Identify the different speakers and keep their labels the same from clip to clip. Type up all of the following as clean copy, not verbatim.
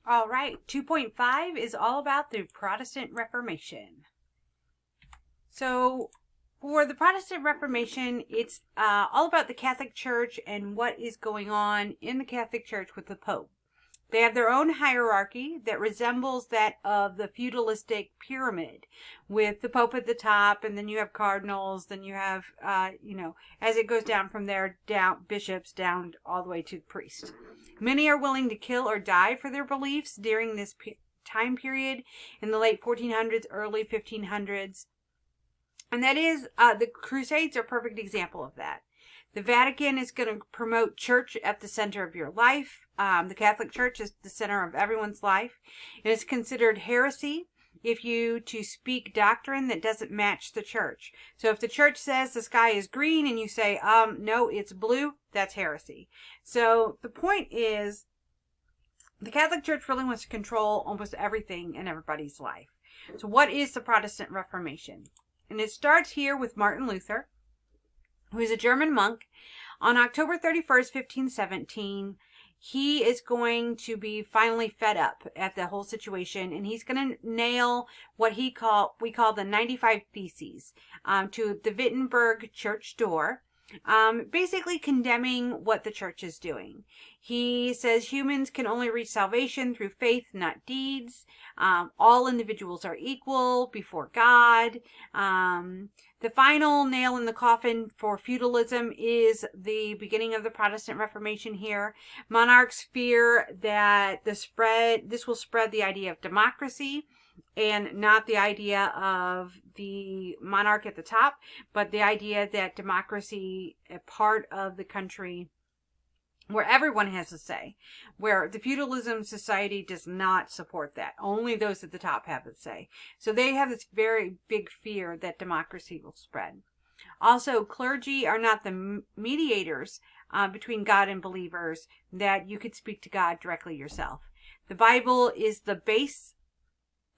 Speaker 1: All right, 2.5 is all about the Protestant Reformation. So, for the Protestant Reformation, it's all about the Catholic Church and what is going on in the Catholic Church with the Pope. They have their own hierarchy that resembles that of the feudalistic pyramid, with the Pope at the top, and then you have cardinals, then you have, as it goes down from there, down bishops, down all the way to the priest. Many are willing to kill or die for their beliefs during this time period in the late 1400s, early 1500s. And that is, the Crusades are a perfect example of that. The Vatican is going to promote church at the center of your life. The Catholic Church is the center of everyone's life. It is considered heresy if you to speak doctrine that doesn't match the church. So if the church says the sky is green and you say, no, it's blue, that's heresy. So the point is, the Catholic Church really wants to control almost everything in everybody's life. So what is the Protestant Reformation? And it starts here with Martin Luther, who is a German monk. On October 31st, 1517, he is going to be finally fed up at the whole situation, and he's going to nail what we call the 95 Theses to the Wittenberg church door, basically condemning what the church is doing. He says humans can only reach salvation through faith, not deeds. All individuals are equal before God. The final nail in the coffin for feudalism is the beginning of the Protestant Reformation here. Monarchs fear that this will spread the idea of democracy, and not the idea of the monarch at the top, but the idea that democracy, a part of the country where everyone has a say, where the feudalism society does not support that. Only those at the top have a say. So they have this very big fear that democracy will spread. Also, clergy are not the mediators between God and believers, that you could speak to God directly yourself. The Bible is the base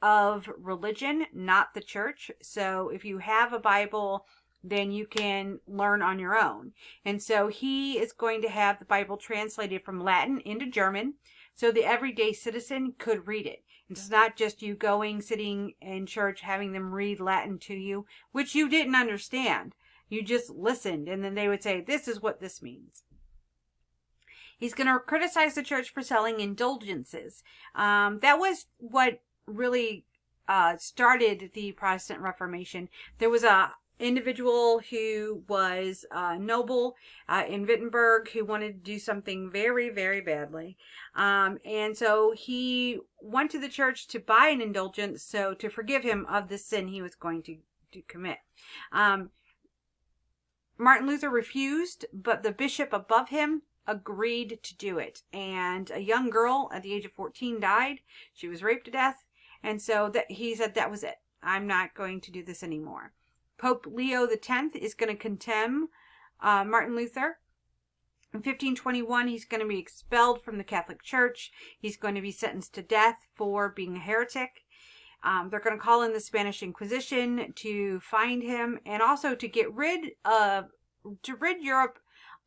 Speaker 1: of religion, not the church. So if you have a Bible, then you can learn on your own. And so he is going to have the Bible translated from Latin into German so the everyday citizen could read it. It's not just you sitting in church, having them read Latin to you, which you didn't understand. You just listened, and then they would say, this is what this means. He's going to criticize the church for selling indulgences. That was what really started the Protestant Reformation. There was a individual who was noble in Wittenberg who wanted to do something very, very badly. And so he went to the church to buy an indulgence, so to forgive him of the sin he was going to commit. Martin Luther refused, but the bishop above him agreed to do it. And a young girl at the age of 14 died. She was raped to death. And so he said, that was it. I'm not going to do this anymore. Pope Leo X is going to condemn Martin Luther. In 1521, he's going to be expelled from the Catholic Church. He's going to be sentenced to death for being a heretic. They're going to call in the Spanish Inquisition to find him, and also to rid Europe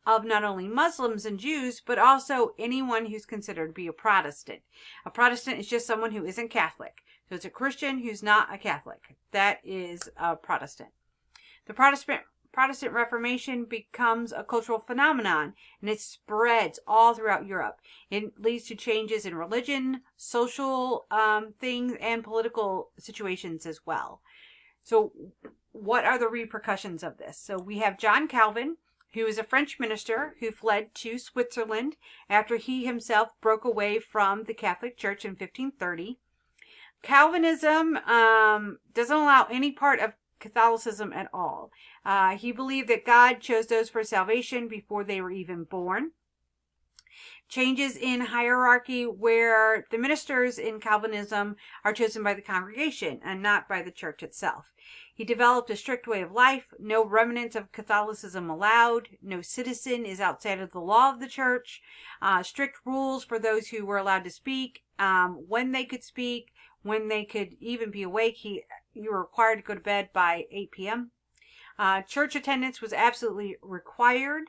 Speaker 1: of not only Muslims and Jews, but also anyone who's considered to be a Protestant. A Protestant is just someone who isn't Catholic. So it's a Christian who's not a Catholic. That is a Protestant. The Protestant Reformation becomes a cultural phenomenon, and it spreads all throughout Europe. It leads to changes in religion, social things, and political situations as well. So what are the repercussions of this? So we have John Calvin, who is a French minister who fled to Switzerland after he himself broke away from the Catholic Church in 1530. Calvinism doesn't allow any part of Catholicism at all. He believed that God chose those for salvation before they were even born. Changes in hierarchy where the ministers in Calvinism are chosen by the congregation and not by the church itself. He developed a strict way of life, no remnants of Catholicism allowed, no citizen is outside of the law of the church, strict rules for those who were allowed to speak, when they could speak, when they could even be awake. You were required to go to bed by 8 p.m. Church attendance was absolutely required.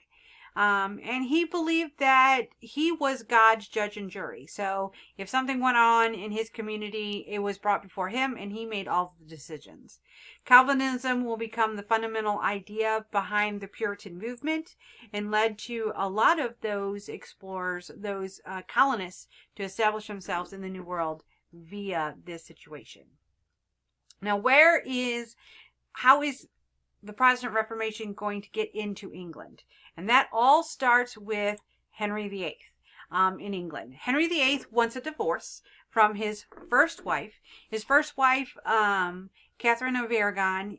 Speaker 1: And he believed that he was God's judge and jury. So if something went on in his community, it was brought before him and he made all the decisions. Calvinism will become the fundamental idea behind the Puritan movement and led to a lot of those explorers, those colonists, to establish themselves in the New World via this situation. Now, how is the Protestant Reformation going to get into England? And that all starts with Henry VIII in England. Henry VIII wants a divorce from his first wife. His first wife, Catherine of Aragon,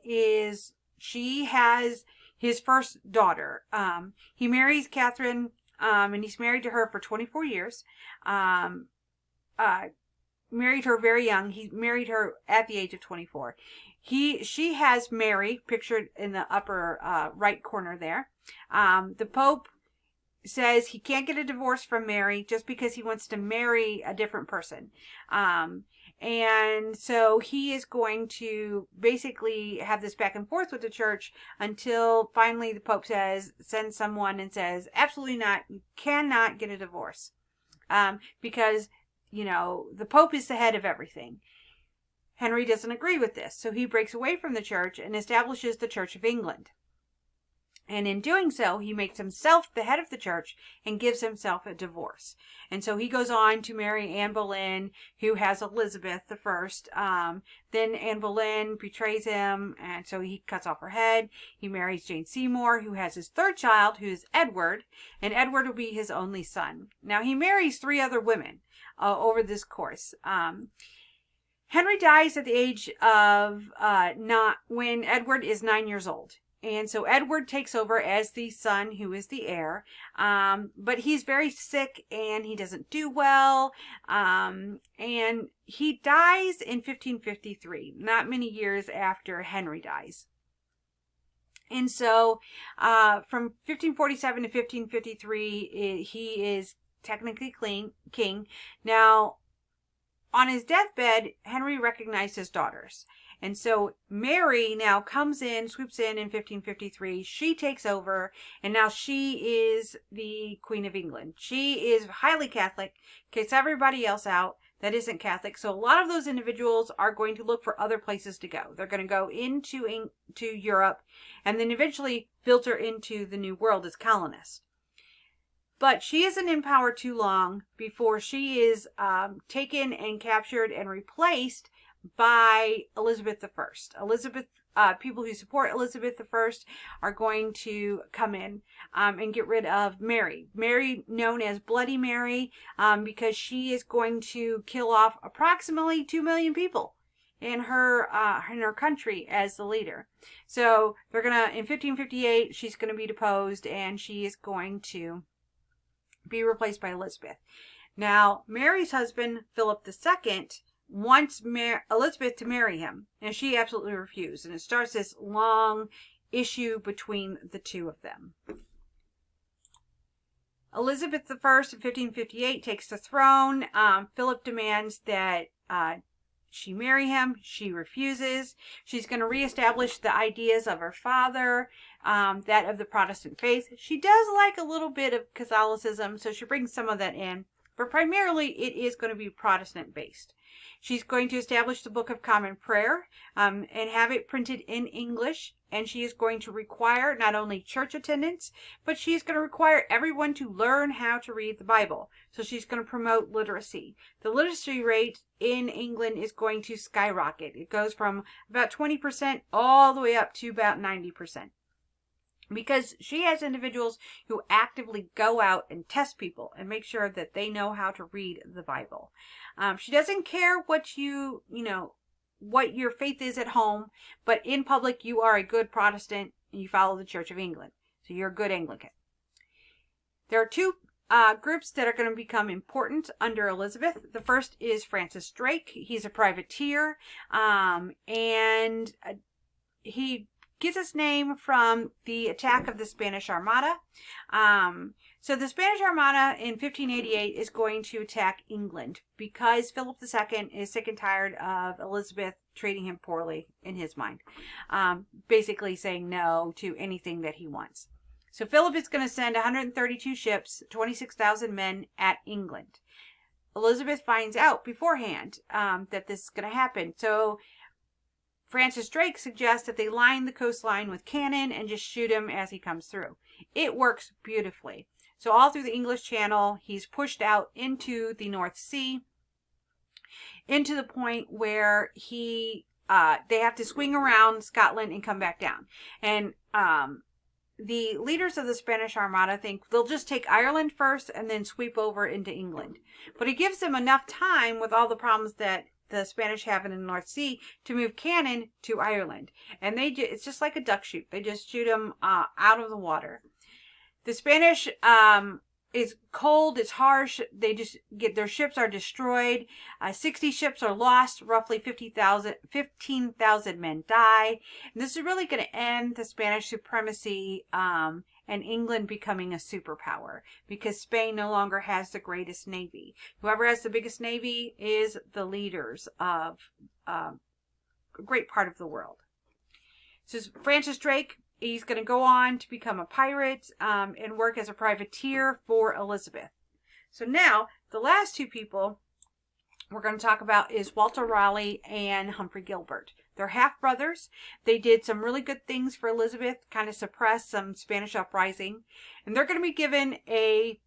Speaker 1: she has his first daughter. He marries Catherine, and he's married to her for 24 years. Married her very young. He married her at the age of 24. She has Mary pictured in the upper right corner there. The Pope says he can't get a divorce from Mary just because he wants to marry a different person. And so he is going to basically have this back and forth with the church until finally the Pope sends someone and says, absolutely not, you cannot get a divorce. Because, the Pope is the head of everything. Henry doesn't agree with this, so he breaks away from the church and establishes the Church of England. And in doing so, he makes himself the head of the church and gives himself a divorce. And so he goes on to marry Anne Boleyn, who has Elizabeth I. Then Anne Boleyn betrays him, and so he cuts off her head. He marries Jane Seymour, who has his third child, who is Edward, and Edward will be his only son. Now, he marries 3 other women over this course. Henry dies at the age of when Edward is 9 years old. And so Edward takes over as the son who is the heir. But he's very sick and he doesn't do well. And he dies in 1553, not many years after Henry dies. And so from 1547 to 1553, he is technically king. Now, on his deathbed, Henry recognized his daughters. And so Mary now swoops in 1553. She takes over, and now she is the Queen of England. She is highly Catholic, kicks everybody else out that isn't Catholic. So a lot of those individuals are going to look for other places to go. They're going to go into Europe and then eventually filter into the New World as colonists. But she isn't in power too long before she is taken and captured and replaced by Elizabeth I. People who support Elizabeth I are going to come in and get rid of Mary. Mary, known as Bloody Mary, because she is going to kill off approximately 2 million people in her country as the leader. So in 1558, she's going to be deposed and she is going to be replaced by Elizabeth. Now, Mary's husband, Philip II, wants Elizabeth to marry him, and she absolutely refused. And it starts this long issue between the two of them. Elizabeth I in 1558 takes the throne. Philip demands that she marry him. She refuses. She's going to reestablish the ideas of her father, that of the Protestant faith. She does like a little bit of Catholicism, so she brings some of that in. But primarily, it is going to be Protestant-based. She's going to establish the Book of Common Prayer and have it printed in English. And she is going to require not only church attendance, but she's going to require everyone to learn how to read the Bible. So she's going to promote literacy. The literacy rate in England is going to skyrocket. It goes from about 20% all the way up to about 90%. Because she has individuals who actively go out and test people and make sure that they know how to read the Bible. She doesn't care what what your faith is at home, but in public you are a good Protestant and you follow the Church of England. So you're a good Anglican. There are 2 groups that are going to become important under Elizabeth. The first is Francis Drake. He's a privateer, and he gets his name from the attack of the Spanish Armada. So the Spanish Armada in 1588 is going to attack England because Philip II is sick and tired of Elizabeth treating him poorly in his mind. Basically saying no to anything that he wants. So Philip is going to send 132 ships, 26,000 men at England. Elizabeth finds out beforehand that this is going to happen. So Francis Drake suggests that they line the coastline with cannon and just shoot him as he comes through. It works beautifully. So all through the English Channel, he's pushed out into the North Sea, into the point where they have to swing around Scotland and come back down. And the leaders of the Spanish Armada think they'll just take Ireland first and then sweep over into England. But it gives them enough time, with all the problems that the Spanish have in the North Sea, to move cannon to Ireland. And it's just like a duck shoot. They just shoot them out of the water. The Spanish is cold, it's harsh. They just their ships are destroyed. 60 ships are lost. Roughly 15,000 men die. And this is really going to end the Spanish supremacy and England becoming a superpower, because Spain no longer has the greatest navy. Whoever has the biggest navy is the leaders of a great part of the world. So Francis Drake, he's going to go on to become a pirate and work as a privateer for Elizabeth. So now, the last two people we're going to talk about is Walter Raleigh and Humphrey Gilbert. They're half-brothers. They did some really good things for Elizabeth, kind of suppressed some Spanish uprising. And they're going to be given a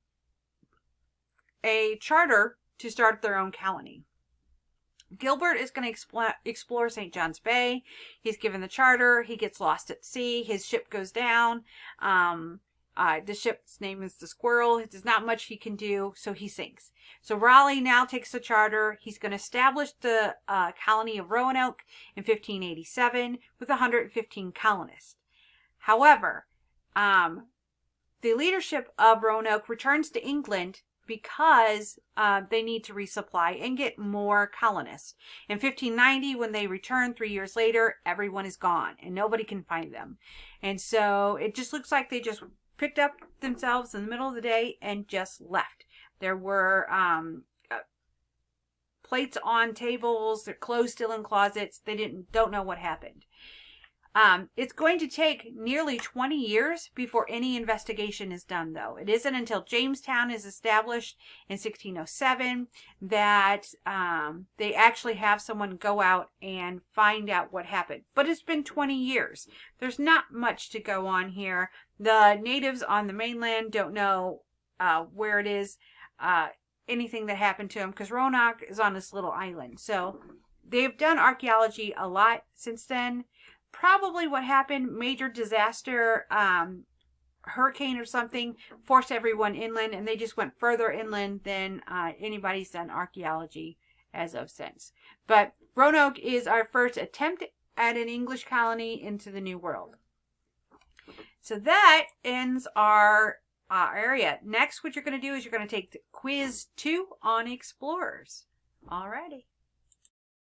Speaker 1: charter to start their own colony. Gilbert is going to explore St. John's Bay. He's given the charter. He gets lost at sea. His ship goes down. The ship's name is the Squirrel. There's not much he can do, so he sinks. So Raleigh now takes the charter. He's going to establish the colony of Roanoke in 1587 with 115 colonists. However, the leadership of Roanoke returns to England because they need to resupply and get more colonists. In 1590, when they return 3 years later, everyone is gone and nobody can find them. And so it just looks like they just picked up themselves in the middle of the day and just left. There were plates on tables, their clothes still in closets. They don't know what happened. It's going to take nearly 20 years before any investigation is done, though. It isn't until Jamestown is established in 1607 that they actually have someone go out and find out what happened. But it's been 20 years. There's not much to go on here. The natives on the mainland don't know where it is, anything that happened to them, because Roanoke is on this little island. So they've done archaeology a lot since then. Probably what happened, major disaster, hurricane or something, forced everyone inland, and they just went further inland than anybody's done archaeology as of since. But Roanoke is our first attempt at an English colony into the New World. So that ends our area. Next, what you're going to do is you're going to take quiz 2 on explorers. Alrighty.